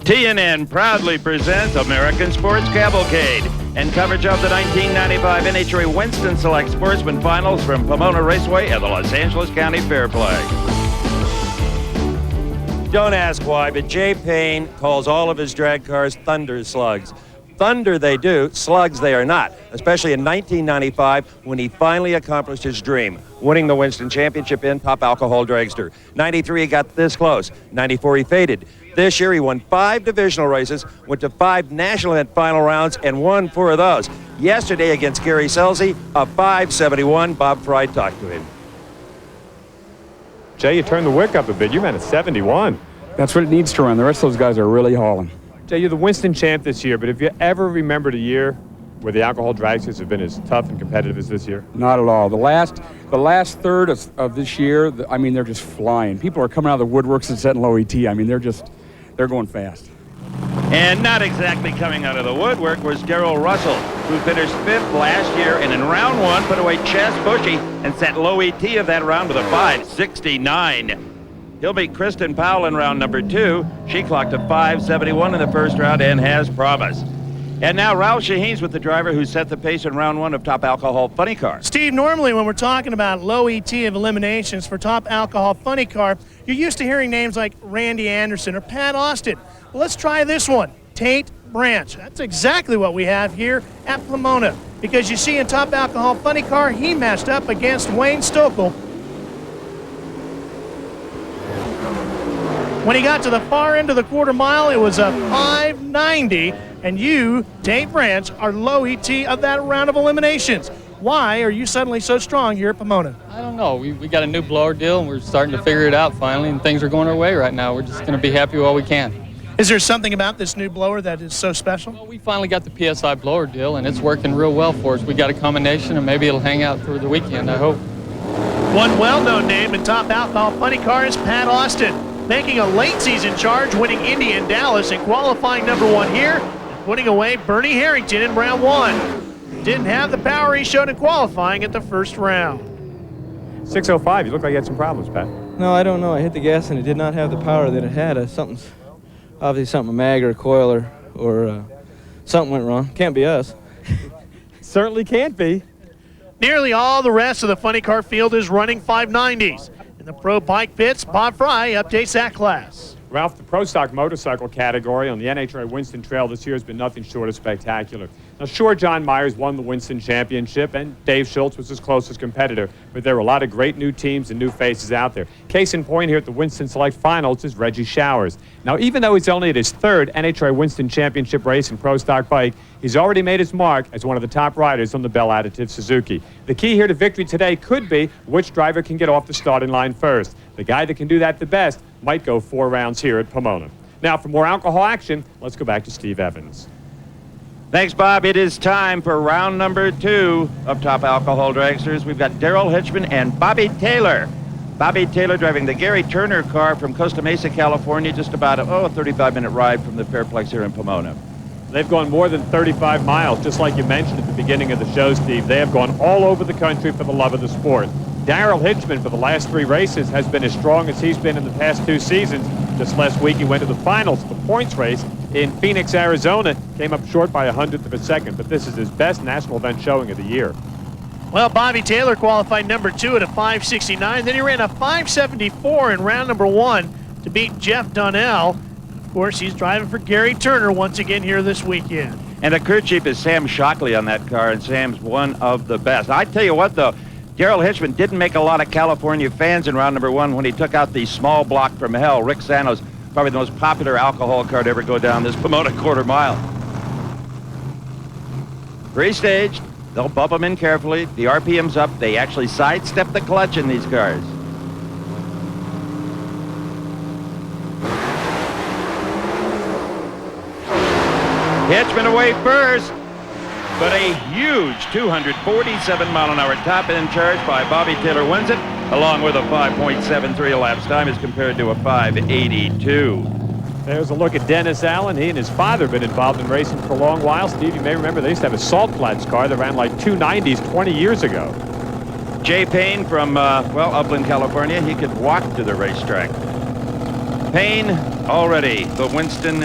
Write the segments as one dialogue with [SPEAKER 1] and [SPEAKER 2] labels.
[SPEAKER 1] TNN proudly presents American Sports Cavalcade and coverage of the 1995 NHRA Winston Select Sportsman Finals from Pomona Raceway at the Los Angeles County Fairplay. Don't ask why, but Jay PAYNE calls all of his drag cars Thunder Slugs. Thunder they do, slugs they are not, especially in 1995 when he finally accomplished his dream, winning the Winston Championship in Top Alcohol Dragster. 93 he got this close, 94 he faded. This year he won 5 divisional races, went to 5 national event final rounds, and won 4 of those. Yesterday against Gary Scelzi, a 571. Bob Fry talked to him.
[SPEAKER 2] Jay, you turned the wick up a bit. You ran a 71.
[SPEAKER 3] That's what it needs to run. The rest of those guys are really hauling.
[SPEAKER 2] Jay, you're the Winston champ this year, but have you ever remembered a year where the alcohol dragsters have been as tough and competitive as this year?
[SPEAKER 3] Not at all. The last third of this year, I mean, they're just flying. People are coming out of the woodworks and setting low ET. I mean, they're going fast.
[SPEAKER 1] And not exactly coming out of the woodwork was Darrell Russell, who finished 5th last year and in round 1 put away Chess Bushy and set low ET of that round with a 569. He'll meet Kristen Powell in round number 2. She clocked a 571 in the first round and has promise. And now Ralph Shaheen's with the driver who set the pace in round 1 of Top Alcohol Funny Car.
[SPEAKER 4] Steve, normally when we're talking about low ET of eliminations for Top Alcohol Funny Car, you're used to hearing names like Randy Anderson or Pat Austin. Well, let's try this one, Tate Branch. That's exactly what we have here at Pomona. Because you see in Top Alcohol Funny Car, he matched up against Wayne Stokel. When he got to the far end of the quarter mile, it was a 590, and you, Tate Branch, are low ET of that round of eliminations. Why are you suddenly so strong here at Pomona?
[SPEAKER 5] I don't know. We got a new blower deal, and we're starting to figure it out finally, and things are going our way right now. We're just going to be happy while we can.
[SPEAKER 4] Is there something about this new blower that is so special?
[SPEAKER 5] Well, we finally got the PSI blower deal, and it's working real well for us. We got a combination, and maybe it'll hang out through the weekend, I hope.
[SPEAKER 4] One well-known name in Top Alcohol Funny Car is Pat Austin, making a late-season charge, winning Indy and Dallas and qualifying number 1 here, and putting away Bernie Harrington in round 1. Didn't have the power he showed in qualifying at the first round.
[SPEAKER 2] 605, you look like you had some problems, Pat.
[SPEAKER 6] No, I don't know. I hit the gas and it did not have the power that it had. Something's obviously something, a mag or a coil or something went wrong. Can't be us.
[SPEAKER 2] Certainly can't be.
[SPEAKER 4] Nearly all the rest of the funny car field is running 590s. In the pro bike pits, Bob Fry updates that class.
[SPEAKER 2] Ralph, the pro stock motorcycle category on the NHRA Winston Trail this year has been nothing short of spectacular. Now, sure, John Myers won the Winston Championship, and Dave Schultz was his closest competitor, but there were a lot of great new teams and new faces out there. Case in point here at the Winston Select Finals is Reggie Showers. Now, even though he's only at his 3rd NHRA Winston Championship race in pro stock bike, he's already made his mark as one of the top riders on the Bell Additive Suzuki. The key here to victory today could be which driver can get off the starting line first. The guy that can do that the best might go 4 rounds here at Pomona. Now, for more alcohol action, let's go back to Steve Evans.
[SPEAKER 1] Thanks, Bob. It is time for round number 2 of Top Alcohol Dragsters. We've got Darrell Hitchman and Bobby Taylor. Bobby Taylor driving the Gary Turner car from Costa Mesa, California, just about a 35-minute ride from the Fairplex here in Pomona.
[SPEAKER 2] They've gone more than 35 miles, just like you mentioned at the beginning of the show, Steve. They have gone all over the country for the love of the sport. Darrell Hitchman, for the last 3 races, has been as strong as he's been in the past 2 seasons. Just last week, he went to the finals of the points race in Phoenix, Arizona. Came up short by 100th of a second, but this is his best national event showing of the year.
[SPEAKER 4] Well, Bobby Taylor qualified number 2 at a 569. Then he ran a 574 in round number 1 to beat Jeff Donnell. Of course, he's driving for Gary Turner once again here this weekend.
[SPEAKER 1] And the crew chief is Sam Shockley on that car, and Sam's one of the best. I tell you what, though, Darrell Hitchman didn't make a lot of California fans in round number 1 when he took out the small block from hell. Rick Santos, probably the most popular alcohol car to ever go down this Pomona quarter mile. Pre-staged, they'll bump them in carefully. The RPM's up. They actually sidestep the clutch in these cars. Hitchman away first, but a huge 247-mile-an-hour top-end charge by Bobby Taylor wins it, along with a 5.73 elapsed time as compared to a 582.
[SPEAKER 2] There's a look at Dennis Allen. He and his father have been involved in racing for a long while. Steve, you may remember they used to have a Salt Flats car that ran like 290s 20 years ago.
[SPEAKER 1] Jay PAYNE from, Upland, California. He could walk to the racetrack. PAYNE already the Winston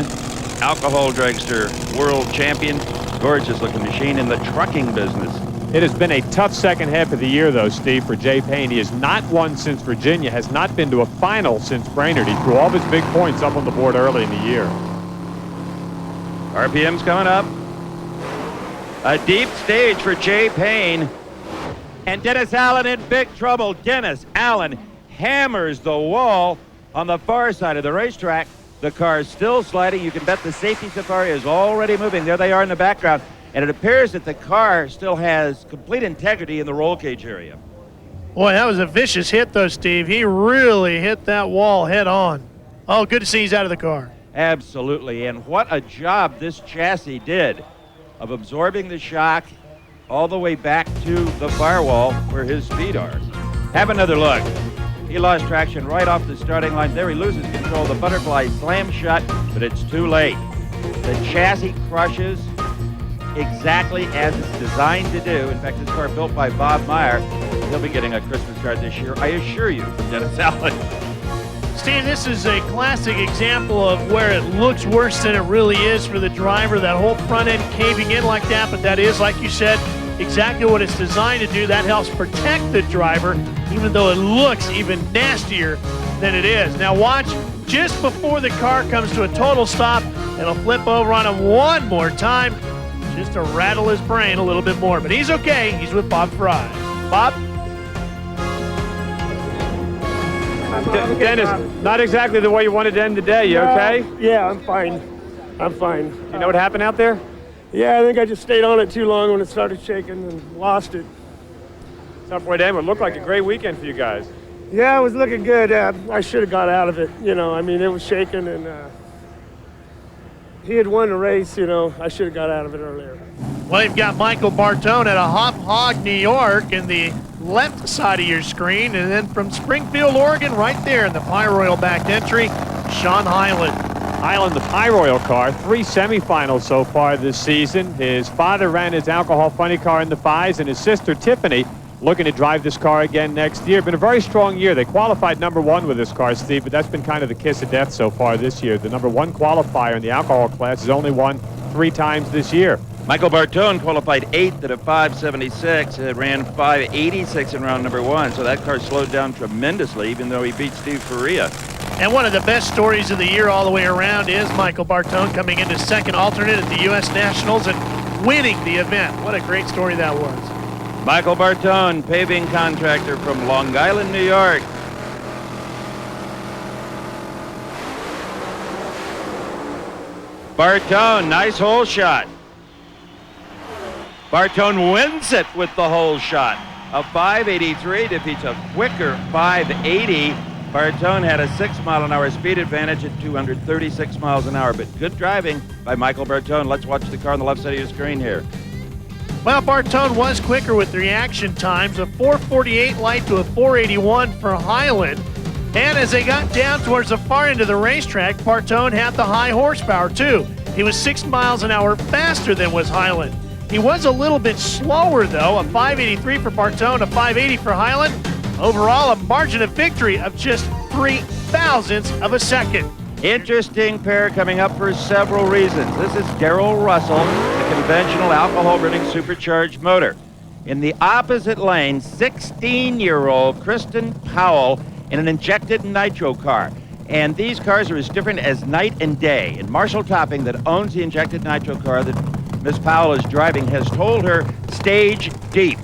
[SPEAKER 1] alcohol dragster world champion. Gorgeous looking machine in the trucking business.
[SPEAKER 2] It has been a tough second half of the year, though, Steve, for Jay PAYNE. He has not won since Virginia, has not been to a final since Brainerd. He threw all of his big points up on the board early in the year.
[SPEAKER 1] RPM's coming up. A deep stage for Jay PAYNE. And Dennis Allen in big trouble. Dennis Allen hammers the wall on the far side of the racetrack. The car is still sliding. You can bet the safety safari is already moving. There they are in the background. And it appears that the car still has complete integrity in the roll cage area.
[SPEAKER 4] Boy, that was a vicious hit, though, Steve. He really hit that wall head on. Oh, good to see he's out of the car.
[SPEAKER 1] Absolutely. And what a job this chassis did of absorbing the shock all the way back to the firewall where his feet are. Have another look. He lost traction right off the starting line. There he loses control. The butterfly slams shut, but it's too late. The chassis crushes exactly as it's designed to do. In fact, this car built by Bob Meyer. He'll be getting a Christmas card this year, I assure you, from Dennis Allen.
[SPEAKER 4] Steve, this is a classic example of where it looks worse than it really is for the driver. That whole front end caving in like that, but that is, like you said, exactly what it's designed to do. That helps protect the driver, even though it looks even nastier than it is. Now watch, just before the car comes to a total stop, it'll flip over on him one more time, just to rattle his brain a little bit more. But he's okay. He's with Bob Fry. Bob?
[SPEAKER 2] Dennis, not exactly the way you wanted to end the day. You okay?
[SPEAKER 7] Yeah, I'm fine. I'm fine.
[SPEAKER 2] You know what happened out there?
[SPEAKER 7] Yeah, I think I just stayed on it too long when it started shaking and lost it.
[SPEAKER 2] Tough way to end. It looked like a great weekend for you guys.
[SPEAKER 7] Yeah, it was looking good. I should have got out of it. You know, I mean, it was shaking and he had won the race. You know, I should have got out of it earlier.
[SPEAKER 4] Well, you've got Michael Bartone at a Hop Hog, New York, in the left side of your screen. And then from Springfield, Oregon, right there in the Pyroil backed entry, Sean Hyland.
[SPEAKER 2] Hyland, the Pyroil car, 3 semifinals so far this season. His father ran his alcohol funny car in the 5s, and his sister Tiffany looking to drive this car again next year. Been a very strong year. They qualified #1 with this car, Steve, but that's been kind of the kiss of death so far this year. The #1 qualifier in the alcohol class has only won 3 times this year.
[SPEAKER 1] Michael Bartone qualified 8th at a 576. It ran 586 in round #1, so that car slowed down tremendously, even though he beat Steve Faria.
[SPEAKER 4] And one of the best stories of the year all the way around is Michael Bartone coming into second alternate at the U.S. Nationals and winning the event. What a great story that was.
[SPEAKER 1] Michael Bartone, paving contractor from Long Island, New York. Bartone, nice hole shot. Bartone wins it with the hole shot. A 583 defeats a quicker 580. Bartone had a 6-mile-an-hour speed advantage at 236 miles an hour, but good driving by Michael Bartone. Let's watch the car on the left side of your screen here.
[SPEAKER 4] Well, Bartone was quicker with reaction times, a 448 light to a 481 for Hyland. And as they got down towards the far end of the racetrack, Bartone had the high horsepower too. He was 6 miles an hour faster than was Hyland. He was a little bit slower though, a 583 for Bartone, a 580 for Hyland. Overall, a margin of victory of just 3 thousandths of a second.
[SPEAKER 1] Interesting pair coming up for several reasons. This is Darrell Russell, a conventional alcohol-burning supercharged motor. In the opposite lane, 16-year-old Kristen Powell in an injected nitro car. And these cars are as different as night and day. And Marshall Topping, that owns the injected nitro car that Miss Powell is driving, has told her, stage deep.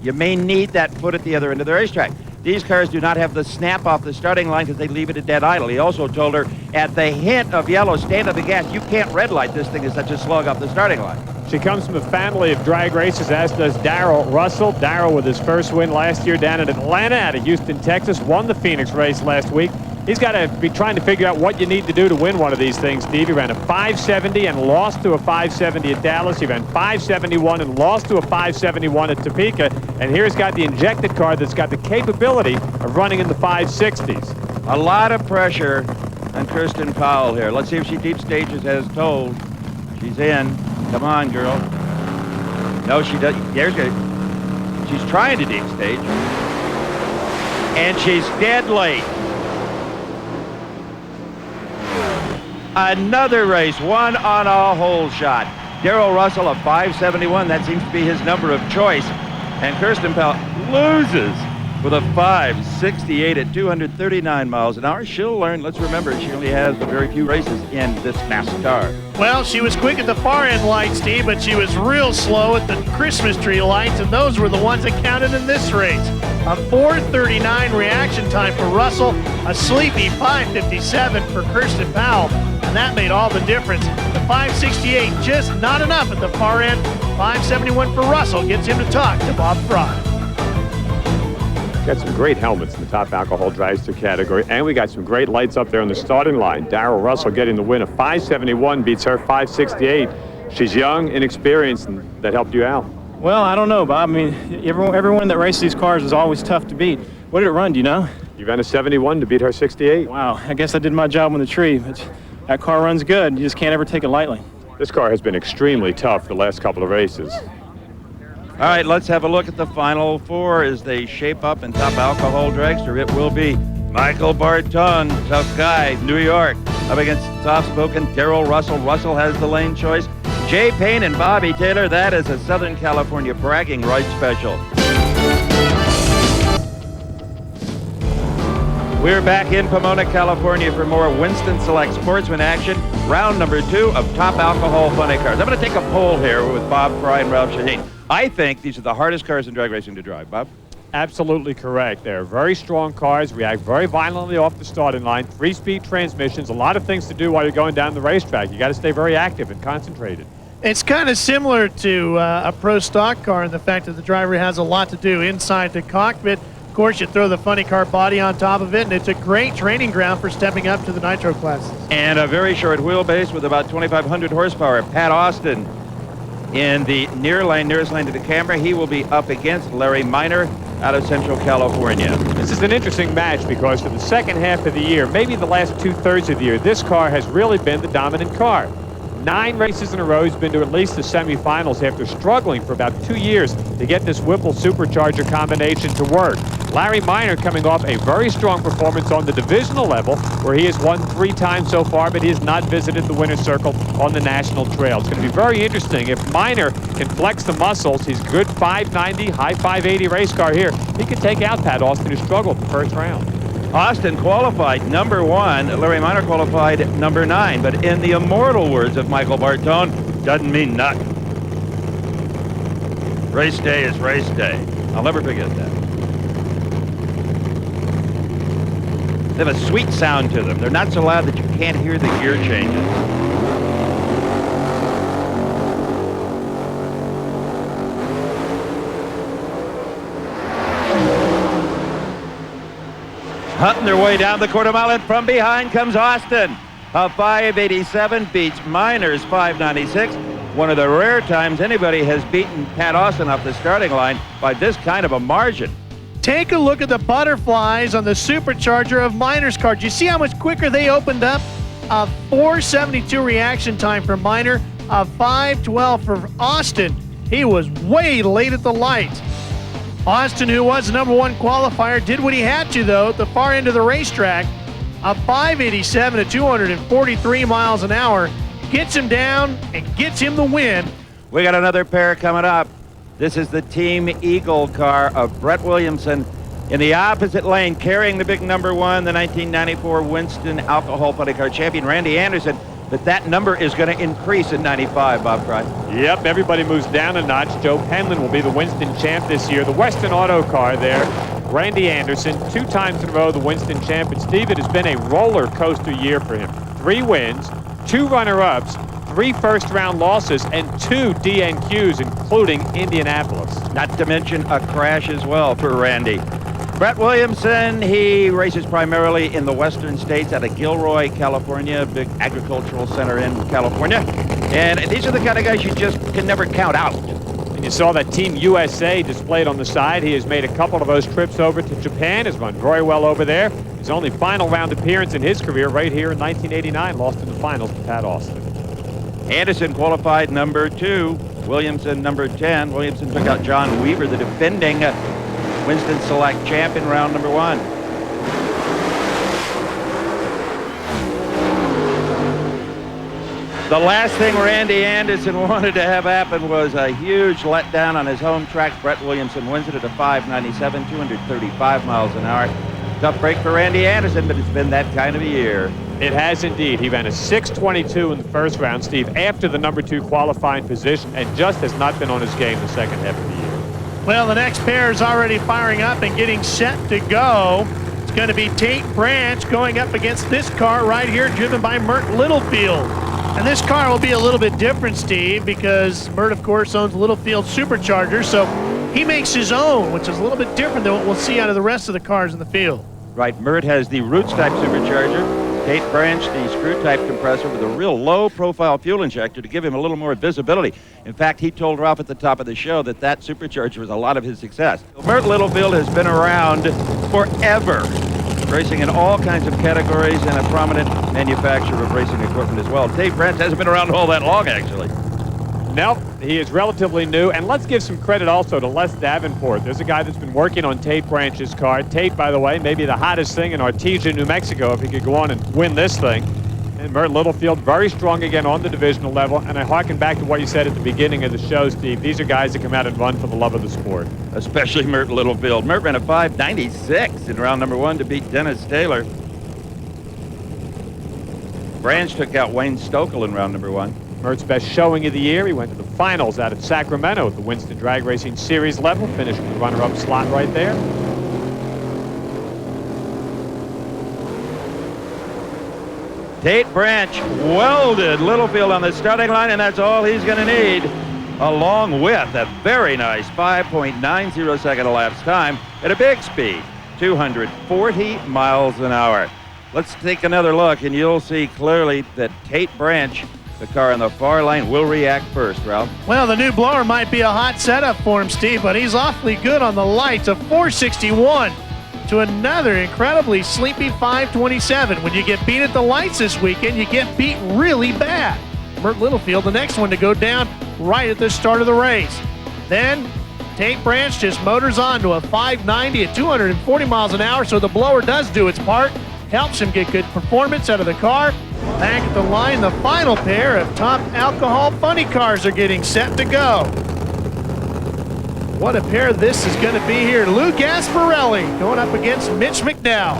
[SPEAKER 1] You may need that foot at the other end of the racetrack. These cars do not have the snap off the starting line because they leave it at dead idle. He also told her, at the hint of yellow, stand on the gas. You can't red light. This thing is such a slug off the starting line.
[SPEAKER 2] She comes from a family of drag races, as does Darrell Russell. Darrell with his first win last year down in Atlanta out of Houston, Texas, won the Phoenix race last week. He's got to be trying to figure out what you need to do to win one of these things, Steve. He ran a 570 and lost to a 570 at Dallas. He ran 571 and lost to a 571 at Topeka. And here's got the injected car that's got the capability of running in the 560s.
[SPEAKER 1] A lot of pressure on Kristen Powell here. Let's see if she deep stages as told. She's in. Come on, girl. No, she doesn't. There's good. She's trying to deep stage. And she's dead late. Another race, won on a hole shot. Darrell Russell, a 571. That seems to be his number of choice. And Kirsten Powell loses with a 568 at 239 miles an hour. She'll learn. Let's remember, she only has very few races in this fast car.
[SPEAKER 4] Well, she was quick at the far end lights, Steve, but she was real slow at the Christmas tree lights, and those were the ones that counted in this race. A 4:39 reaction time for Russell, a sleepy 5:57 for Kirsten Powell, and that made all the difference. The 568 just not enough at the far end. 571 for Russell gets him to talk to Bob Fry.
[SPEAKER 2] Got some great helmets in the top alcohol dragster category, and we got some great lights up there on the starting line. Darrell Russell getting the win. A 571 beats her 568. She's young, inexperienced, and that helped you out.
[SPEAKER 8] Well, I don't know, Bob. I mean, everyone that races these cars is always tough to beat. What did it run, do you know?
[SPEAKER 2] You ran a 71 to beat her 68.
[SPEAKER 8] Wow, I guess I did my job on the tree, but that car runs good. You just can't ever take it lightly.
[SPEAKER 2] This car has been extremely tough the last couple of races.
[SPEAKER 1] All right, let's have a look at the final four as they shape up in top alcohol dragster. It will be Michael Bartone, tough guy, New York, up against soft-spoken Darrell Russell. Russell has the lane choice. Jay Payne and Bobby Taylor, that is a Southern California bragging rights special. We're back in Pomona, California for more Winston Select Sportsman action. Round number 2 of top alcohol funny cars. I'm going to take a poll here with Bob Fry and Ralph Shaheen. I think these are the hardest cars in drag racing to drive. Bob?
[SPEAKER 2] Absolutely correct. They're very strong cars, react very violently off the starting line, 3-speed transmissions, a lot of things to do while you're going down the racetrack. You got to stay very active and concentrated.
[SPEAKER 4] It's kind of similar to a pro stock car in the fact that the driver has a lot to do inside the cockpit. Of course, you throw the funny car body on top of it, and it's a great training ground for stepping up to the nitro classes.
[SPEAKER 1] And a very short wheelbase with about 2,500 horsepower. Pat Austin in the near lane, nearest lane to the camera. He will be up against Larry Minor out of Central California.
[SPEAKER 2] This is an interesting match because for the second half of the year, maybe the last 2/3 of the year, this car has really been the dominant car. 9 races in a row, he's been to at least the semifinals after struggling for about 2 years to get this Whipple supercharger combination to work. Larry Minor coming off a very strong performance on the divisional level, where he has won 3 times so far, but he has not visited the winner's circle on the national trail. It's going to be very interesting. If Minor can flex the muscles, he's good 590, high 580 race car here. He could take out Pat Austin, who struggled the first round.
[SPEAKER 1] Austin qualified number 1. Larry Minor qualified number 9. But in the immortal words of Michael Bartone, doesn't mean nothing. Race day is race day. I'll never forget that. They have a sweet sound to them. They're not so loud that you can't hear the gear changes. Hunting their way down the quarter mile, and from behind comes Austin. A 587 beats Minor's 596. One of the rare times anybody has beaten Pat Austin off the starting line by this kind of a margin.
[SPEAKER 4] Take a look at the butterflies on the supercharger of Minor's car. Do you see how much quicker they opened up? A 4:72 reaction time for Minor, a 5:12 for Austin. He was way late at the lights. Austin, who was the number 1 qualifier, did what he had to, though, at the far end of the racetrack. A 587 at 243 miles an hour gets him down and gets him the win.
[SPEAKER 1] We got another pair coming up. This is the Team Eagle car of Brett Williamson in the opposite lane, carrying the big number 1, the 1994 Winston Alcohol Funny Car champion, Randy Anderson. But that number is going to increase in 95, Bob Fry.
[SPEAKER 2] Yep, everybody moves down a notch. Joe Penland will be the Winston champ this year. The Western Auto car there, Randy Anderson, 2 times in a row the Winston champ. And Steve, it has been a roller coaster year for him. 3 wins, 2 runner-ups, 3 first-round losses, and 2 DNQs, including Indianapolis.
[SPEAKER 1] Not to mention a crash as well for Randy. Brett Williamson, he races primarily in the western states out of Gilroy, California, big agricultural center in California. And these are the kind of guys you just can never count out.
[SPEAKER 2] And you saw that Team USA displayed on the side. He has made a couple of those trips over to Japan, has run very well over there. His only final round appearance in his career right here in 1989, lost in the finals to Pat Austin.
[SPEAKER 1] Anderson qualified number 2, Williamson number 10. Williamson took out John Weaver, the defending Winston Select champ in round number 1. The last thing Randy Anderson wanted to have happen was a huge letdown on his home track. Brett Williamson wins it at a 5.97, 235 miles an hour. Tough break for Randy Anderson, but it's been that kind of a year.
[SPEAKER 2] It has indeed. He ran a 6.22 in the first round, Steve, after the number 2 qualifying position, and just has not been on his game the second half of the year.
[SPEAKER 4] Well, the next pair is already firing up and getting set to go. It's going to be Tate Branch going up against this car right here, driven by Mert Littlefield. And this car will be a little bit different, Steve, because Mert, of course, owns Littlefield Supercharger, so he makes his own, which is a little bit different than what we'll see out of the rest of the cars in the field.
[SPEAKER 1] Right, Mert has the Roots-type supercharger. Tate Branch, the screw-type compressor with a real low-profile fuel injector to give him a little more visibility. In fact, he told Ralph at the top of the show that that supercharger was a lot of his success. Mert Littlefield has been around forever, racing in all kinds of categories and a prominent manufacturer of racing equipment as well. Tate Branch hasn't been around all that long, actually.
[SPEAKER 2] Nope, he is relatively new, and let's give some credit also to Les Davenport. There's a guy that's been working on Tate Branch's car. Tate, by the way, maybe the hottest thing in Artesia, New Mexico, if he could go on and win this thing. And Mert Littlefield, very strong again on the divisional level, and I harken back to what you said at the beginning of the show, Steve. These are guys that come out and run for the love of the sport.
[SPEAKER 1] Especially Mert Littlefield. Mert ran a 5.96 in round number 1 to beat Dennis Taylor. Branch took out Wayne Stokel in round number 1.
[SPEAKER 2] Mert's best showing of the year. He went to the finals out at Sacramento at the Winston Drag Racing Series level, finishing the runner-up slot right there.
[SPEAKER 1] Tate Branch welded Littlefield on the starting line, and that's all he's going to need, along with a very nice 5.90 second elapsed time at a big speed, 240 miles an hour. Let's take another look, and you'll see clearly that Tate Branch, the car on the far lane, will react first, Ralph.
[SPEAKER 4] Well, the new blower might be a hot setup for him, Steve, but he's awfully good on the lights. A 461 to another incredibly sleepy 527. When you get beat at the lights this weekend, you get beat really bad. Mert Littlefield, the next one to go down right at the start of the race. Then Tate Branch just motors on to a 590 at 240 miles an hour, so the blower does do its part, helps him get good performance out of the car. Back at the line, the final pair of top alcohol funny cars are getting set to go. What a pair this is going to be here. Lou Gasparelli going up against Mitch McDowell.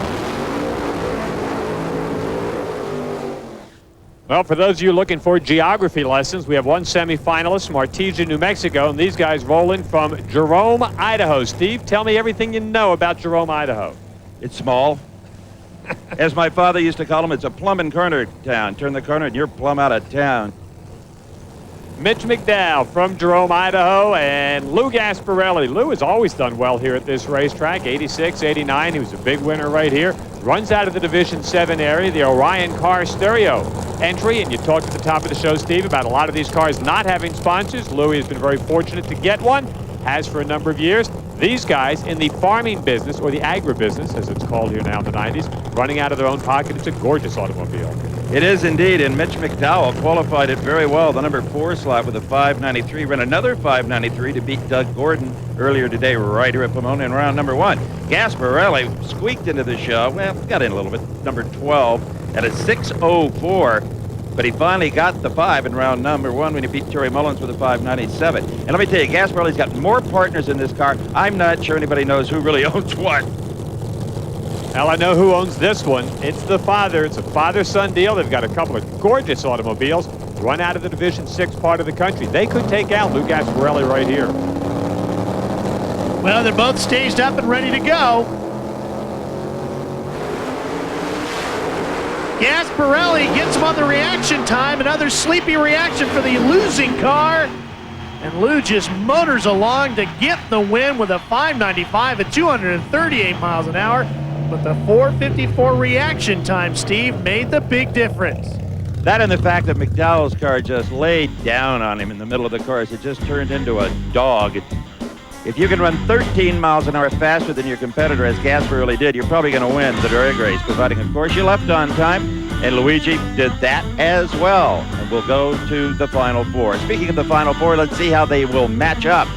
[SPEAKER 2] Well, for those of you looking for geography lessons, we have one semifinalist from Artesia, New Mexico, and these guys roll in from Jerome, Idaho. Steve, tell me everything you know about Jerome, Idaho.
[SPEAKER 1] It's small. As my father used to call them, it's a plumb and corner town. Turn the corner and you're plumb out of town.
[SPEAKER 2] Mitch McDowell from Jerome, Idaho, and Lou Gasparelli. Lou has always done well here at this racetrack, 86, 89. He was a big winner right here. Runs out of the Division 7 area, the Orion Car Stereo entry. And you talked at the top of the show, Steve, about a lot of these cars not having sponsors. Louis has been very fortunate to get one, has for a number of years. These guys in the farming business, or the agribusiness, as it's called here now in the 90s, running out of their own pocket. It's a gorgeous automobile.
[SPEAKER 1] It is indeed, and Mitch McDowell qualified it very well. The number 4 slot with a 593, ran another 593 to beat Doug Gordon earlier today right here at Pomona in round number 1. Gasparelli squeaked into the show, well, got in a little bit, number 12 at a 604, but he finally got the 5 in round number 1 when he beat Terry Mullins with a 597. And let me tell you, Gasparelli's got more partners in this car. I'm not sure anybody knows who really owns what.
[SPEAKER 2] Well, I know who owns this one. It's the father. It's a father-son deal. They've got a couple of gorgeous automobiles run out of the Division 6 part of the country. They could take out Lou Gasparelli right here.
[SPEAKER 4] Well, they're both staged up and ready to go. Gasparelli gets him on the reaction time. Another sleepy reaction for the losing car. And Lou just motors along to get the win with a 595 at 238 miles an hour. But the 454 reaction time, Steve, made the big difference.
[SPEAKER 1] That and the fact that McDowell's car just laid down on him in the middle of the course. It just turned into a dog. If you can run 13 miles an hour faster than your competitor, as Gasparelli did, you're probably going to win the drag race, providing, of course, you left on time. And Luigi did that as well. And we'll go to the Final Four. Speaking of the Final Four, let's see how they will match up.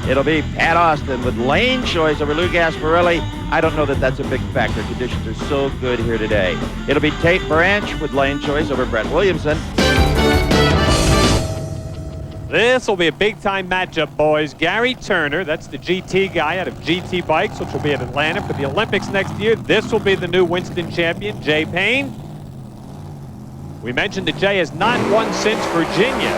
[SPEAKER 1] It'll be Pat Austin with lane choice over Lou Gasparelli. I don't know that that's a big factor. Conditions are so good here today. It'll be Tate Branch with lane choice over Brett Williamson.
[SPEAKER 2] This will be a big-time matchup, boys. Gary Turner, that's the GT guy out of GT Bikes, which will be at Atlanta for the Olympics next year. This will be the new Winston champion, Jay PAYNE. We mentioned that Jay has not won since Virginia.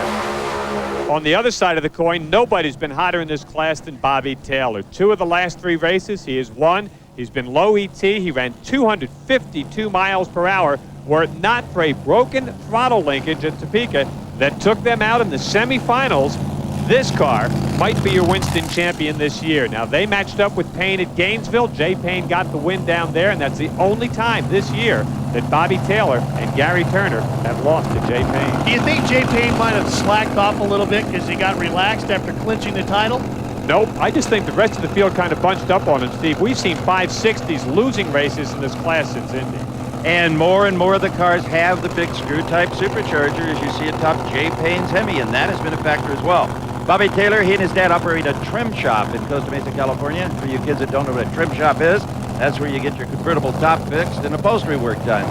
[SPEAKER 2] On the other side of the coin, nobody's been hotter in this class than Bobby Taylor. 2 of the last 3 races, he has won. He's been low ET. He ran 252 miles per hour. Were it not for a broken throttle linkage at Topeka that took them out in the semifinals, this car might be your Winston champion this year. Now, they matched up with PAYNE at Gainesville. Jay PAYNE got the win down there, and that's the only time this year that Bobby Taylor and Gary Turner have lost to Jay PAYNE.
[SPEAKER 4] Do you think Jay PAYNE might have slacked off a little bit because he got relaxed after clinching the title?
[SPEAKER 2] Nope. I just think the rest of the field kind of bunched up on him, Steve. We've seen 560s losing races in this class since Indy.
[SPEAKER 1] And more of the cars have the big screw-type supercharger, as you see atop Jay PAYNE's Hemi, and that has been a factor as well. Bobby Taylor, he and his dad operate a trim shop in Costa Mesa, California. For you kids that don't know what a trim shop is, that's where you get your convertible top fixed and upholstery work done.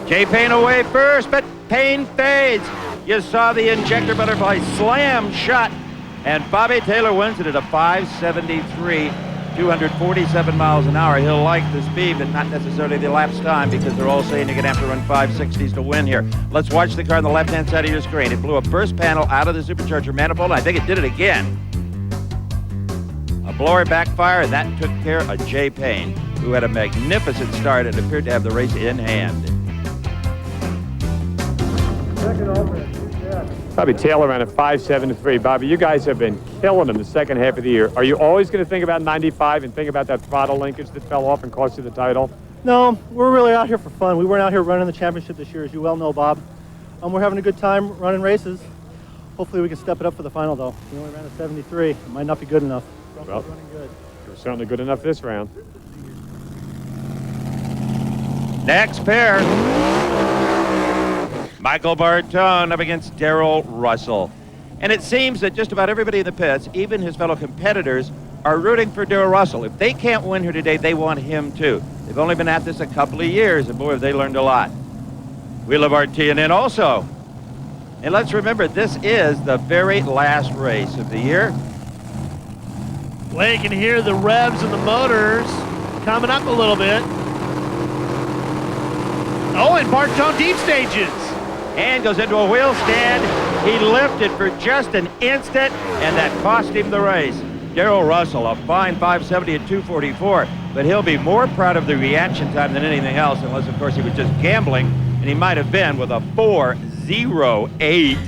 [SPEAKER 1] Jay PAYNE away first, but PAYNE fades. You saw the injector butterfly slam shut, and Bobby Taylor wins it at a 573, 247 miles an hour. He'll like the speed, but not necessarily the elapsed time, because they're all saying you're going to have to run 560s to win here. Let's watch the car on the left-hand side of your screen. It blew a burst panel out of the supercharger manifold, and I think it did it again. A blower backfire, and that took care of Jay PAYNE, who had a magnificent start and appeared to have the race in hand.
[SPEAKER 2] Bobby Taylor ran a 573. Bobby, you guys have been killing him the second half of the year. Are you always going to think about 95 and think about that throttle linkage that fell off and cost you the title?
[SPEAKER 9] No, we're really out here for fun. We weren't out here running the championship this year, as you well know, Bob. We're having a good time running races. Hopefully we can step it up for the final, though. We only ran a 73. It might not be good enough.
[SPEAKER 2] Well,
[SPEAKER 9] running good.
[SPEAKER 2] You're certainly good enough this round.
[SPEAKER 1] Next pair. Michael Bartone up against Darrell Russell. And it seems that just about everybody in the pits, even his fellow competitors, are rooting for Darrell Russell. If they can't win here today, they want him too. They've only been at this a couple of years, and boy, have they learned a lot. We love our TNN also. And let's remember, this is the very last race of the year.
[SPEAKER 4] Well, you can hear the revs of the motors coming up a little bit. Oh, and Bartone deep stages.
[SPEAKER 1] And goes into a wheel stand. He lifted for just an instant, and that cost him the race. Darrell Russell, a fine 570 at 244, but he'll be more proud of the reaction time than anything else, unless, of course, he was just gambling, and he might have been with a 408.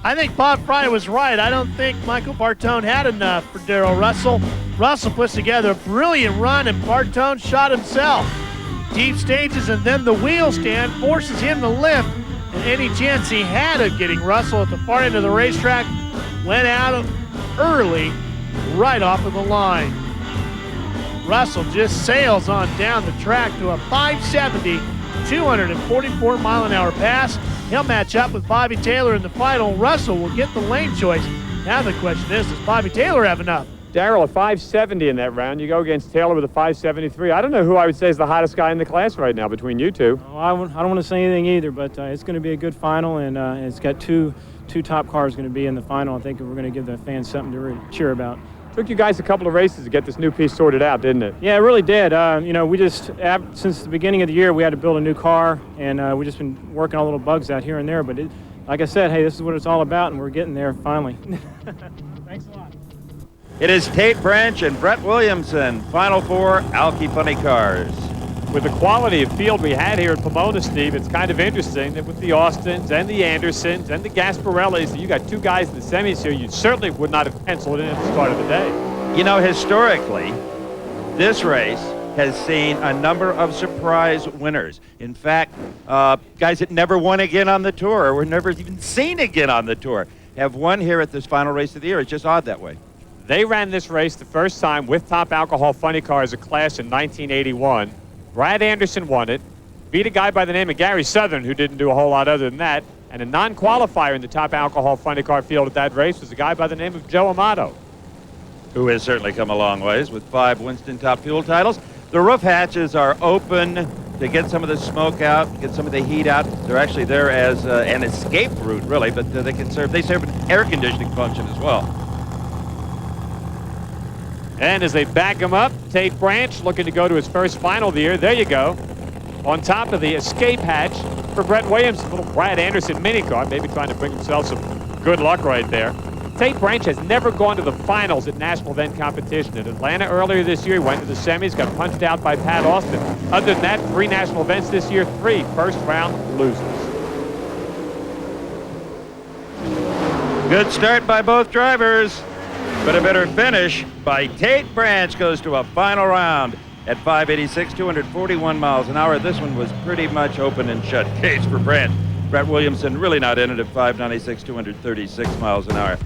[SPEAKER 4] I think Bob Fry was right. I don't think Michael Bartone had enough for Darrell Russell. Russell puts together a brilliant run, and Bartone shot himself. Deep stages, and then the wheel stand forces him to lift. And any chance he had of getting Russell at the far end of the racetrack went out early, right off of the line. Russell just sails on down the track to a 570, 244 mile an hour pass. He'll match up with Bobby Taylor in the final. Russell will get the lane choice. Now the question is, does Bobby Taylor have enough?
[SPEAKER 2] Darrell, a 570 in that round. You go against Taylor with a 573. I don't know who I would say is the hottest guy in the class right now between you two.
[SPEAKER 8] Well, I don't want to say anything either, but it's going to be a good final, and it's got two top cars going to be in the final. I think we're going to give the fans something to cheer about.
[SPEAKER 2] Took you guys a couple of races to get this new piece sorted out, didn't it?
[SPEAKER 8] Yeah, it really did. You know, we just, since the beginning of the year, we had to build a new car, and we've just been working on little bugs out here and there. But like I said, hey, this is what it's all about, and we're getting there finally. Thanks a lot.
[SPEAKER 1] It is Tate Branch and Brett Williamson, Final Four Alki Funny Cars.
[SPEAKER 2] With the quality of field we had here at Pomona, Steve, it's kind of interesting that with the Austins and the Andersons and the Gasparellis, you got 2 guys in the semis here you certainly would not have penciled in at the start of the day.
[SPEAKER 1] You know, historically, this race has seen a number of surprise winners. In fact, guys that never won again on the tour, or were never even seen again on the tour, have won here at this final race of the year. It's just odd that way.
[SPEAKER 2] They ran this race the first time with Top Alcohol Funny Car as a class in 1981. Brad Anderson won it, beat a guy by the name of Gary Southern, who didn't do a whole lot other than that, and a non-qualifier in the Top Alcohol Funny Car field at that race was a guy by the name of Joe Amato,
[SPEAKER 1] who has certainly come a long ways with 5 Winston Top Fuel titles. The roof hatches are open to get some of the smoke out, get some of the heat out. They're actually there as an escape route, really, but they serve an air conditioning function as well.
[SPEAKER 2] And as they back him up, Tate Branch looking to go to his first final of the year. There you go. On top of the escape hatch for Brett Williams, little Brad Anderson mini car, maybe trying to bring himself some good luck right there. Tate Branch has never gone to the finals at national event competition. In Atlanta earlier this year, he went to the semis, got punched out by Pat Austin. Other than that, 3 national events this year, 3 first-round losers.
[SPEAKER 1] Good start by both drivers, but a better finish by Tate Branch. Goes to a final round at 586, 241 miles an hour. This one was pretty much open and shut case for Branch. Brett Williamson really not in it at 596, 236 miles an hour.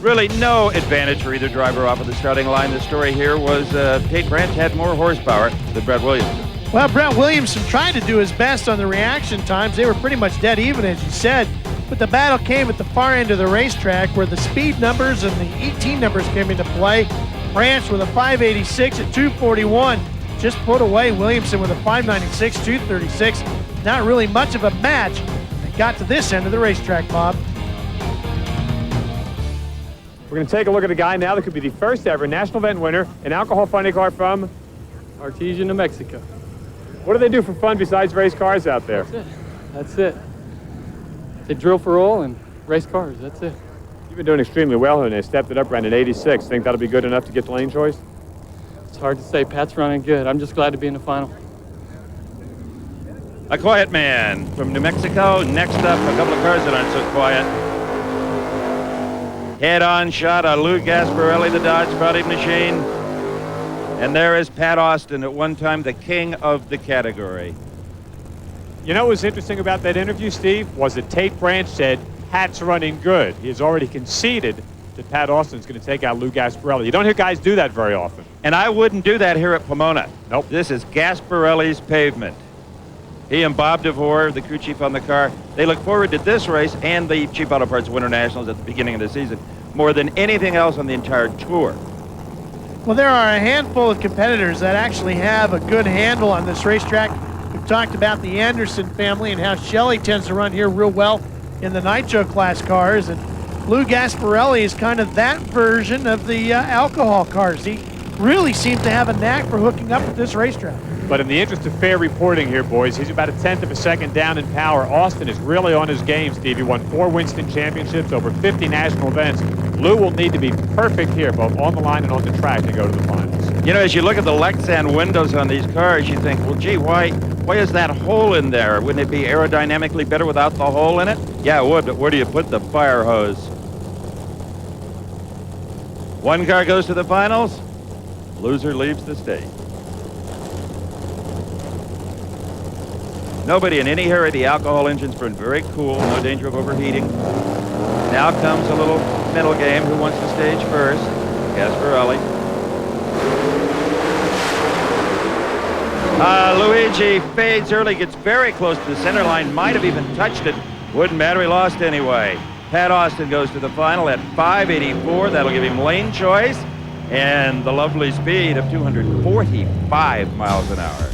[SPEAKER 1] Really no advantage for either driver off of the starting line. The story here was Tate Branch had more horsepower than Brett Williamson.
[SPEAKER 4] Well, Brett Williamson tried to do his best on the reaction times. They were pretty much dead even, as you said. But the battle came at the far end of the racetrack where the speed numbers and the 18 numbers came into play. Branch with a 586 at 241 just put away Williamson with a 596, 236. Not really much of a match. They got to this end of the racetrack, Bob.
[SPEAKER 2] We're going to take a look at a guy now that could be the first ever national event winner, an alcohol funny car from
[SPEAKER 5] Artesia, New Mexico.
[SPEAKER 2] What do they do for fun besides race cars out there?
[SPEAKER 5] That's it. That's it. They drill for oil and race cars. That's it.
[SPEAKER 2] You've been doing extremely well here, and they stepped it up, ran an 86. Think that'll be good enough to get the lane choice?
[SPEAKER 5] It's hard to say. Pat's running good. I'm just glad to be in the final.
[SPEAKER 1] A quiet man from New Mexico. Next up, a couple of cars that aren't so quiet. Head-on shot of Lou Gasparelli, the Dodge Body Machine. And there is Pat Austin, at one time the king of the category.
[SPEAKER 2] You know what was interesting about that interview, Steve, was that Tate Branch said Pat's running good. He has already conceded that Pat Austin's going to take out Lou Gasparelli. You don't hear guys do that very often.
[SPEAKER 1] And I wouldn't do that here at Pomona.
[SPEAKER 2] Nope.
[SPEAKER 1] This is Gasparelli's pavement. He and Bob DeVore, the crew chief on the car, they look forward to this race and the Cheap Auto Parts Winter Nationals at the beginning of the season more than anything else on the entire tour.
[SPEAKER 4] Well, there are a handful of competitors that actually have a good handle on this racetrack. We've talked about the Anderson family and how Shelley tends to run here real well in the Nitro class cars, and Lou Gasparelli is kind of that version of the alcohol cars. He really seems to have a knack for hooking up with this racetrack.
[SPEAKER 2] But in the interest of fair reporting here, boys, he's about 1/10 of a second down in power. Austin is really on his game, Steve. He won 4 Winston championships, over 50 national events. Lou will need to be perfect here, both on the line and on the track, to go to the finals.
[SPEAKER 1] You know, as you look at the Lexan windows on these cars, you think, well, gee, why is that hole in there? Wouldn't it be aerodynamically better without the hole in it? Yeah, it would, but where do you put the fire hose? One car goes to the finals, loser leaves the stage. Nobody in any hurry. The alcohol engine's been very cool, no danger of overheating. Now comes a little mental game. Who wants the stage first? Gasparelli. Luigi fades early, gets very close to the center line, might have even touched it. Wouldn't matter, he lost anyway. Pat Austin goes to the final at 584. That'll give him lane choice and the lovely speed of 245 miles an hour.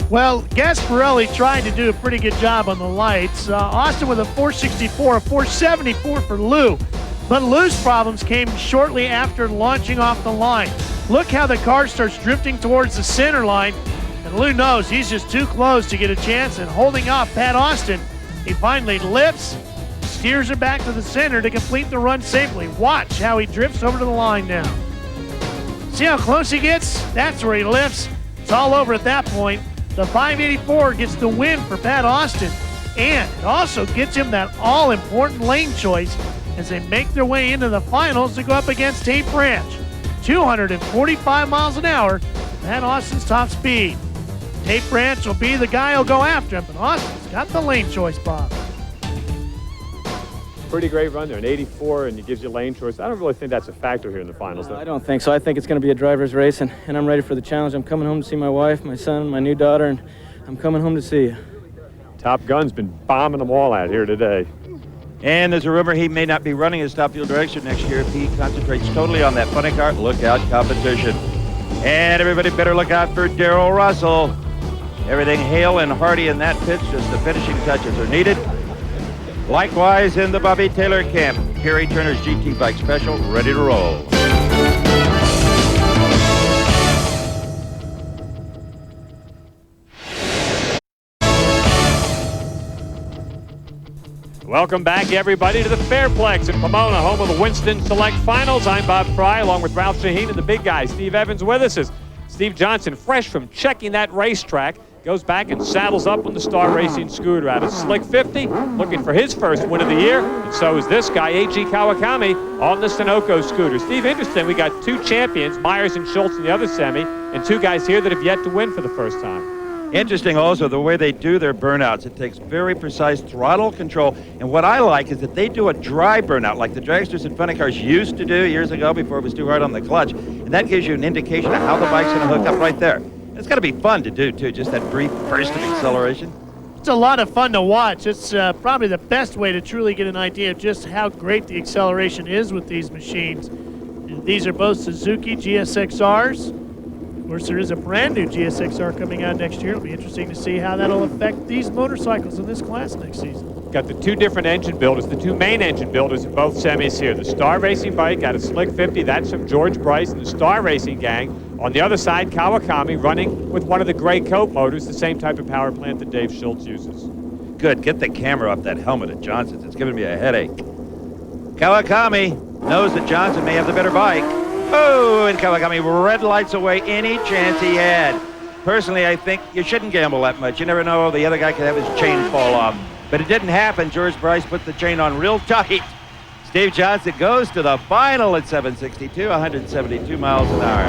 [SPEAKER 4] Well, Gasparelli tried to do a pretty good job on the lights. Austin with a 464, a 474 for Lou. But Lou's problems came shortly after launching off the line. Look how the car starts drifting towards the center line. And Lou knows he's just too close to get a chance. And holding off Pat Austin, he finally lifts, steers her back to the center to complete the run safely. Watch how he drifts over to the line now. See how close he gets? That's where he lifts. It's all over at that point. The 584 gets the win for Pat Austin, and it also gets him that all-important lane choice as they make their way into the finals to go up against Tate Branch. 245 miles an hour, Pat Austin's top speed. Tate Branch will be the guy who'll go after him, but Austin's got the lane choice, Bob.
[SPEAKER 2] Pretty great run there, an 84, and it gives you lane choice. I don't really think that's a factor here in the finals, though.
[SPEAKER 6] I don't think so. I think it's going to be a driver's race, and I'm ready for the challenge. I'm coming home to see my wife, my son, my new daughter, and I'm coming home to see you.
[SPEAKER 2] Top Gun's been bombing them all out here today.
[SPEAKER 1] And there's a rumor he may not be running as top fuel dragster next year if he concentrates totally on that funny car. Look out, competition. And everybody better look out for Darrell Russell. Everything hale and hearty in that pitch, just the finishing touches are needed. Likewise in the Bobby Taylor camp, Gary Turner's GT Bike Special, ready to roll.
[SPEAKER 2] Welcome back, everybody, to the Fairplex in Pomona, home of the Winston Select Finals. I'm Bob Fry, along with Ralph Shaheen and the big guy, Steve Evans, with us. As Steve Johnson, fresh from checking that racetrack, goes back and saddles up on the Star Racing scooter out of Slick 50, looking for his first win of the year. And so is this guy, A.G. Kawakami, on the Sunoco scooter. Steve, interesting, we got two champions, Myers and Schultz in the other semi, and two guys here that have yet to win for the first time.
[SPEAKER 1] Interesting also the way they do their burnouts. It takes very precise throttle control. And what I like is that they do a dry burnout like the dragsters and funny cars used to do years ago before it was too hard on the clutch. And that gives you an indication of how the bike's going to hook up right there. It's got to be fun to do, too, just that brief burst of acceleration.
[SPEAKER 4] It's a lot of fun to watch. It's probably the best way to truly get an idea of just how great the acceleration is with these machines. And these are both Suzuki GSXRs. Of course, there is a brand new GSXR coming out next year. It'll be interesting to see how that'll affect these motorcycles in this class next season.
[SPEAKER 2] Got the two different engine builders, the two main engine builders in both semis here. The Star Racing bike out of Slick 50, that's from George Bryce and the Star Racing gang. On the other side, Kawakami running with one of the gray coat motors, the same type of power plant that Dave Schultz uses.
[SPEAKER 1] Good, get the camera up that helmet at Johnson's. It's giving me a headache. Kawakami knows that Johnson may have the better bike. Oh, and Kawakami red lights away any chance he had. Personally, I think you shouldn't gamble that much. You never know, the other guy could have his chain fall off. But it didn't happen. George Bryce put the chain on real tight. Steve Johnson goes to the final at 762, 172 miles an hour.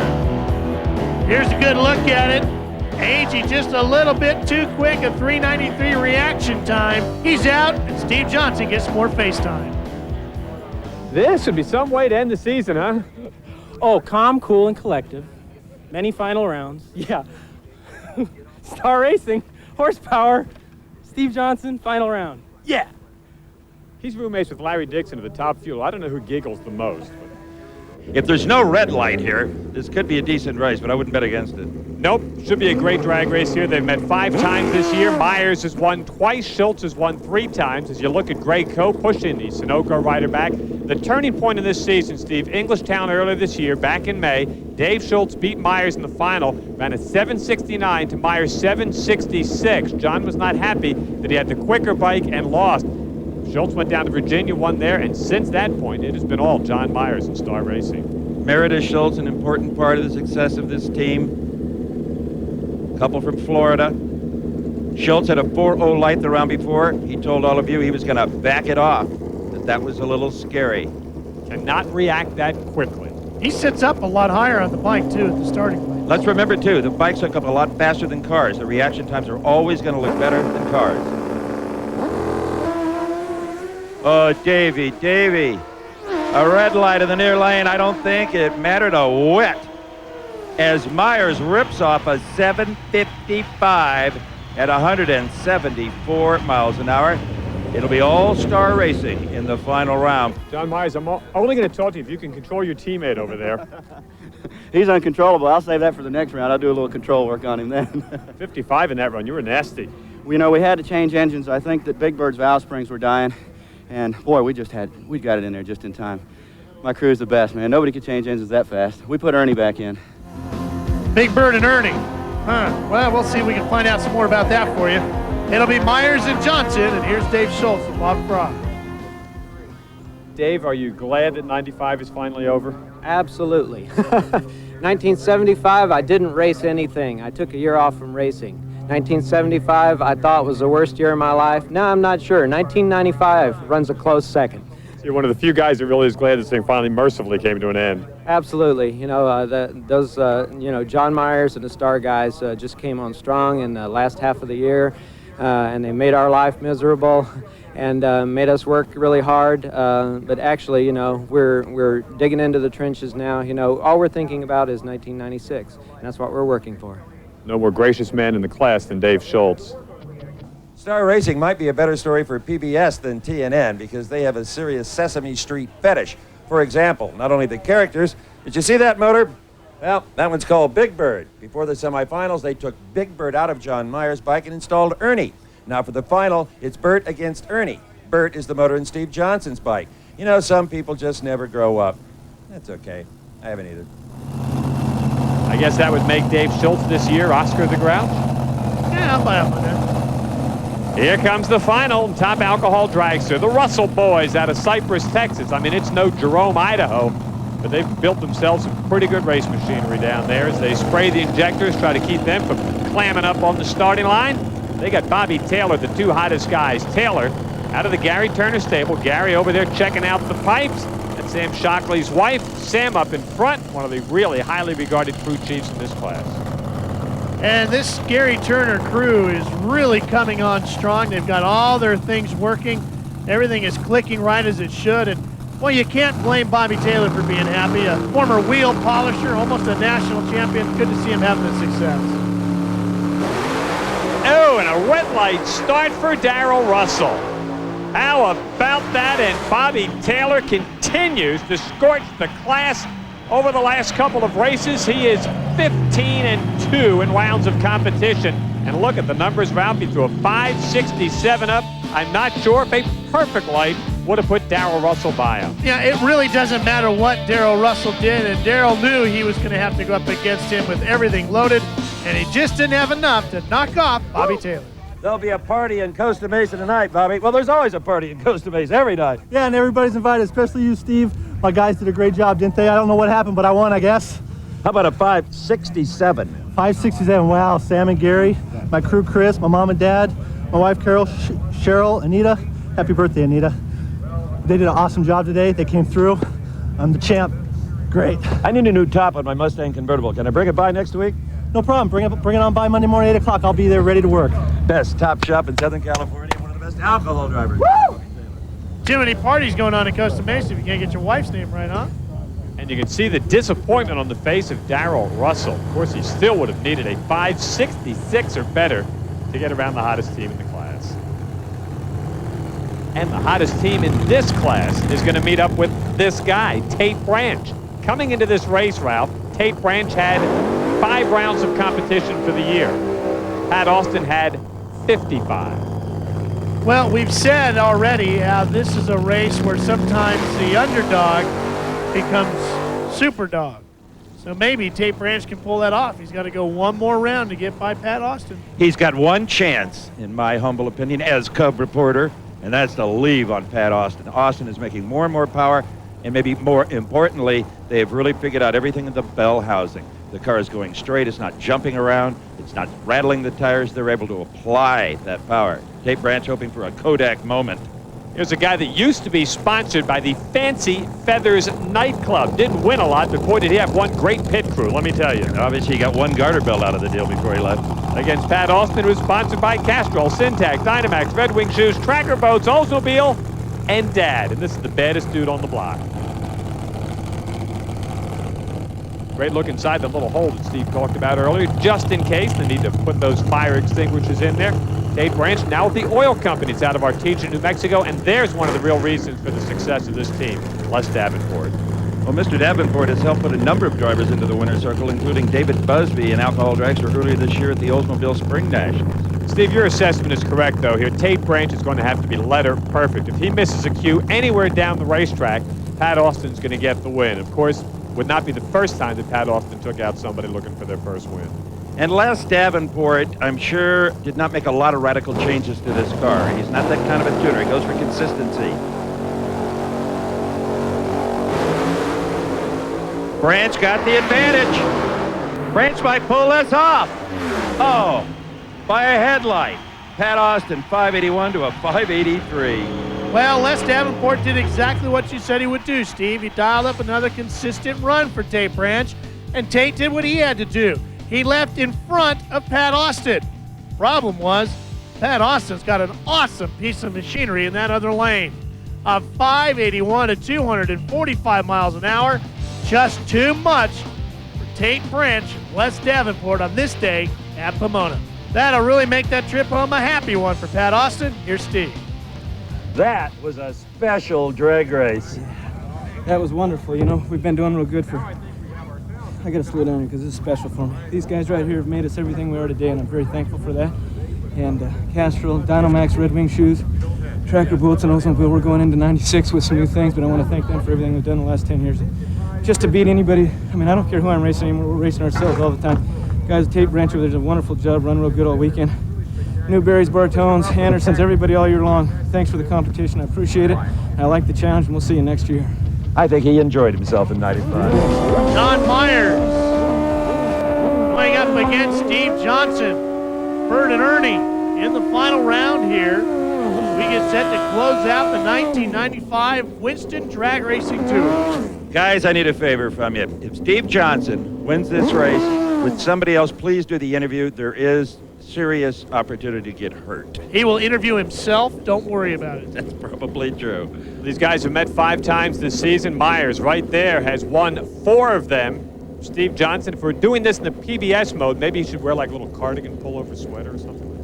[SPEAKER 4] Here's a good look at it. Agee just a little bit too quick, a 393 reaction time. He's out, and Steve Johnson gets more face time.
[SPEAKER 2] This would be some way to end the season, huh?
[SPEAKER 8] Oh, calm, cool, and collective. Many final rounds. Yeah. Star Racing, horsepower, Steve Johnson, final round. Yeah.
[SPEAKER 2] He's roommates with Larry Dixon of the Top Fuel. I don't know who giggles the most.
[SPEAKER 1] If there's no red light here, this could be a decent race, but I wouldn't bet against it.
[SPEAKER 2] Nope, should be a great drag race here. They've met 5 times this year. Myers has won twice. Schultz has won 3 times. As you look at Gray Coe pushing the Sunoco rider back. The turning point in this season, Steve, Englishtown earlier this year, back in May, Dave Schultz beat Myers in the final, ran a 769 to Myers 766. John was not happy that he had the quicker bike and lost. Schultz went down to Virginia, won there, and since that point, it has been all John Myers and Star Racing.
[SPEAKER 1] Meredith Schultz, an important part of the success of this team. Couple from Florida. Schultz had a 4.0 light the round before. He told all of you he was going to back it off, that was a little scary.
[SPEAKER 2] Cannot react that quickly.
[SPEAKER 4] He sits up a lot higher on the bike, too, at the starting point.
[SPEAKER 1] Let's remember, too, the bikes hook up a lot faster than cars. The reaction times are always going to look better than cars. Oh, Davey. A red light in the near lane. I don't think it mattered a whit. As Myers rips off a 755 at 174 miles an hour. It'll be all-star racing in the final round.
[SPEAKER 2] John Myers, I'm only going to talk to you if you can control your teammate over there.
[SPEAKER 10] He's uncontrollable. I'll save that for the next round. I'll do a little control work on him then.
[SPEAKER 2] 55 in that run. You were nasty.
[SPEAKER 10] You know, we had to change engines. I think that Big Bird's valve springs were dying. And, boy, we got it in there just in time. My crew's the best, man. Nobody could change engines that fast. We put Ernie back in.
[SPEAKER 4] Big Bird and Ernie. Well, we'll see if we can find out some more about that for you. It'll be Myers and Johnson, and here's Dave Schultz and Bob Fry.
[SPEAKER 2] Dave, are you glad that 95 is finally over?
[SPEAKER 11] Absolutely. 1975, I didn't race anything. I took a year off from racing. 1975, I thought was the worst year of my life. Now I'm not sure. 1995 runs a close second.
[SPEAKER 2] So you're one of the few guys that really is glad this thing finally mercifully came to an end.
[SPEAKER 11] Absolutely. You know, John Myers and the Star guys just came on strong in the last half of the year, and they made our life miserable and made us work really hard. But actually, you know, we're digging into the trenches now. You know, all we're thinking about is 1996, and that's what we're working for.
[SPEAKER 2] No more gracious man in the class than Dave Schultz.
[SPEAKER 1] Star Racing might be a better story for PBS than TNN because they have a serious Sesame Street fetish. For example, not only the characters, did you see that motor? Well, that one's called Big Bird. Before the semifinals, they took Big Bird out of John Myers' bike and installed Ernie. Now for the final, it's Bert against Ernie. Bert is the motor in Steve Johnson's bike. You know, some people just never grow up. That's okay. I haven't either.
[SPEAKER 2] I guess that would make Dave Schultz this year Oscar the Grouch.
[SPEAKER 4] Yeah, I'll buy up on that.
[SPEAKER 2] Here comes the final, top alcohol dragster. The Russell boys out of Cypress, Texas. I mean, it's no Jerome, Idaho, but they've built themselves some pretty good race machinery down there as they spray the injectors, try to keep them from clamming up on the starting line. They got Bobby Taylor, the two hottest guys. Taylor out of the Gary Turner stable. Gary over there checking out the pipes. That's Sam Shockley's wife. Sam up in front, one of the really highly regarded crew chiefs in this class.
[SPEAKER 4] And this Gary Turner crew is really coming on strong. They've got all their things working. Everything is clicking right as it should. And, well, you can't blame Bobby Taylor for being happy. A former wheel polisher, almost a national champion. Good to see him having the success.
[SPEAKER 2] Oh, and a red light start for Darrell Russell. How about that? And Bobby Taylor continues to scorch the class over the last couple of races. He is 15-2 in rounds of competition. And look at the numbers, Ralph. He threw a 5.67 up. I'm not sure if a perfect light would have put Darrell Russell by him.
[SPEAKER 4] Yeah, it really doesn't matter what Darrell Russell did, and Darrell knew he was going to have to go up against him with everything loaded, and he just didn't have enough to knock off Bobby Taylor.
[SPEAKER 1] There'll be a party in Costa Mesa tonight, Bobby. Well, there's always a party in Costa Mesa every night.
[SPEAKER 9] Yeah, and everybody's invited, especially you, Steve. My guys did a great job, didn't they? I don't know what happened, but I won, I guess.
[SPEAKER 1] How about a 5.67?
[SPEAKER 9] 5.67, wow. Sam and Gary, my crew, Chris, my mom and dad, my wife, Carol, Cheryl, Anita. Happy birthday, Anita. They did an awesome job today. They came through. I'm the champ. Great.
[SPEAKER 1] I need a new top on my Mustang convertible. Can I bring it by next week?
[SPEAKER 9] No problem. Bring it on by Monday morning, 8 o'clock. I'll be there ready to work.
[SPEAKER 1] Best top shop in Southern California. One of the best alcohol drivers.
[SPEAKER 4] Woo! Too many parties going on in Costa Mesa if you can't get your wife's name right, huh?
[SPEAKER 2] And you can see the disappointment on the face of Darrell Russell. Of course, he still would have needed a 5.66 or better to get around the hottest team in the class. And the hottest team in this class is going to meet up with this guy, Tate Branch. Coming into this race, Ralph, Tate Branch had 5 rounds of competition for the year. Pat Austin had 55.
[SPEAKER 4] Well, we've said already how this is a race where sometimes the underdog becomes super dog. So maybe Tate Branch can pull that off. He's got to go one more round to get by Pat Austin.
[SPEAKER 1] He's got one chance, in my humble opinion, as Cub reporter, and that's to leave on Pat Austin. Austin is making more and more power, and maybe more importantly, they have really figured out everything in the bell housing. The car is going straight. It's not jumping around. It's not rattling the tires. They're able to apply that power. Tate Branch hoping for a Kodak moment.
[SPEAKER 2] Here's a guy that used to be sponsored by the Fancy Feathers nightclub. Didn't win a lot, but boy, did he have one great pit crew, let me tell you.
[SPEAKER 1] Obviously, he got one garter belt out of the deal before he left.
[SPEAKER 2] Against Pat Austin, who was sponsored by Castrol, Syntax, Dynamax, Red Wing Shoes, Tracker Boats, Oldsmobile, and Dad. And this is the baddest dude on the block. Great look inside the little hole that Steve talked about earlier, just in case they need to put those fire extinguishers in there. Tate Branch now with the oil companies out of Artesia, New Mexico, and there's one of the real reasons for the success of this team, Les Davenport.
[SPEAKER 1] Well, Mr. Davenport has helped put a number of drivers into the winner's circle, including David Busby, an alcohol dragster earlier this year at the Oldsmobile Spring Nationals.
[SPEAKER 2] Steve, your assessment is correct, though. Here, Tate Branch is going to have to be letter perfect. If he misses a cue anywhere down the racetrack, Pat Austin's going to get the win. Of course, would not be the first time that Pat Austin took out somebody looking for their first win.
[SPEAKER 1] And Les Davenport, I'm sure, did not make a lot of radical changes to this car. He's not that kind of a tuner. He goes for consistency. Branch got the advantage. Branch might pull this off. Oh, by a headlight. Pat Austin, 581 to a 583.
[SPEAKER 4] Well, Les Davenport did exactly what you said he would do, Steve. He dialed up another consistent run for Tate Branch, and Tate did what he had to do. He left in front of Pat Austin. Problem was, Pat Austin's got an awesome piece of machinery in that other lane. A 581 at 245 miles an hour, just too much for Tate Branch and Les Davenport on this day at Pomona. That'll really make that trip home a happy one for Pat Austin. Here's Steve.
[SPEAKER 1] That was a special drag race.
[SPEAKER 6] That was wonderful. You know, we've been doing real good for I got to slow down because this is special for me. These guys right here have made us everything we are today, and I'm very thankful for that. And Castrol, Dynamax Red Wing shoes, Tracker boots, and Oldsmobile. We're going into 96 with some new things, but I want to thank them for everything we've done the last 10 years. Just to beat anybody, I mean, I don't care who I'm racing anymore. We're racing ourselves all the time. Guys at Tate Branch, there's a wonderful job, run real good all weekend. Newberry's, Bartones, Andersons, everybody all year long. Thanks for the competition. I appreciate it. I like the challenge, and we'll see you next year.
[SPEAKER 1] I think he enjoyed himself in 95.
[SPEAKER 4] John Myers going up against Steve Johnson. Bert and Ernie in the final round here. We get set to close out the 1995 Winston Drag Racing Tour.
[SPEAKER 1] Guys, I need a favor from you. If Steve Johnson wins this race with somebody else, please do the interview. There is serious opportunity to get hurt.
[SPEAKER 4] He will interview himself. Don't worry about it.
[SPEAKER 1] That's probably true.
[SPEAKER 2] These guys have met 5 times this season. Myers right there has won 4 of them. Steve Johnson, if we're doing this in the PBS mode, maybe he should wear like a little cardigan pullover sweater or something like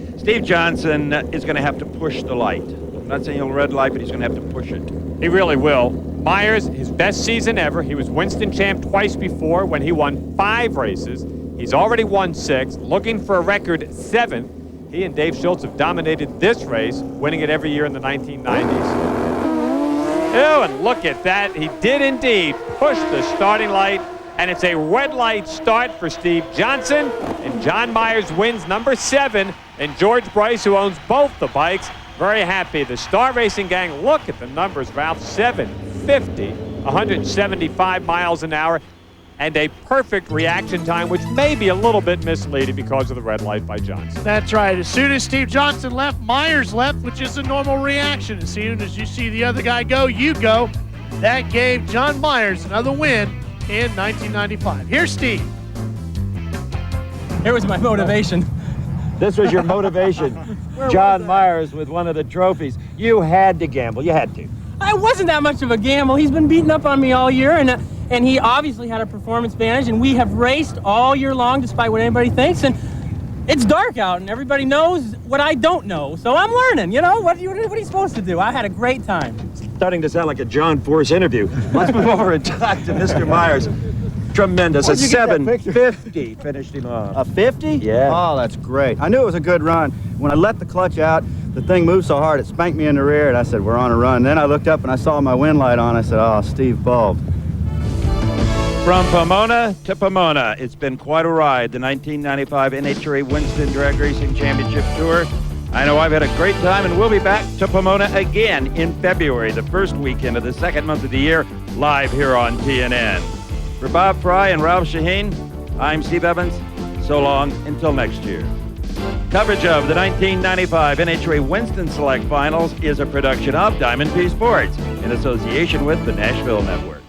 [SPEAKER 2] that.
[SPEAKER 1] Steve Johnson is going to have to push the light. I'm not saying he'll red light, but he's going to have to push it.
[SPEAKER 2] He really will. Myers, his best season ever. He was Winston champ twice before when he won 5 races. He's already won 6, looking for a record 7. He and Dave Schultz have dominated this race, winning it every year in the 1990s. Oh, and look at that. He did indeed push the starting light, and it's a red light start for Steve Johnson, and John Myers wins number 7, and George Bryce, who owns both the bikes, very happy. The Star Racing gang, look at the numbers, Ralph, 750, 175 miles an hour, and a perfect reaction time, which may be a little bit misleading because of the red light by Johnson.
[SPEAKER 4] That's right. As soon as Steve Johnson left, Myers left, which is a normal reaction. As soon as you see the other guy go, you go. That gave John Myers another win in 1995. Here's Steve.
[SPEAKER 12] Here was my motivation.
[SPEAKER 1] This was your motivation. John Myers with one of the trophies. You had to gamble. You had to.
[SPEAKER 12] It wasn't that much of a gamble. He's been beating up on me all year, and he obviously had a performance advantage, and we have raced all year long despite what anybody thinks, and it's dark out, and everybody knows what I don't know, so I'm learning, you know? What are you supposed to do? I had a great time.
[SPEAKER 1] Starting to sound like a John Force interview. Let's move over and talk to Mr. Myers. Tremendous. A 750 finished him off.
[SPEAKER 10] A 50?
[SPEAKER 1] Yeah.
[SPEAKER 10] Oh, that's great. I knew it was a good run. When I let the clutch out, the thing moved so hard, it spanked me in the rear, and I said, we're on a run. Then I looked up and I saw my wind light on. I said, oh, Steve bulbed.
[SPEAKER 1] From Pomona to Pomona, it's been quite a ride, the 1995 NHRA Winston Drag Racing Championship Tour. I know I've had a great time, and we'll be back to Pomona again in February, the first weekend of the second month of the year, live here on TNN. For Bob Fry and Ralph Shaheen, I'm Steve Evans. So long until next year. Coverage of the 1995 NHRA Winston Select Finals is a production of Diamond P Sports in association with the Nashville Network.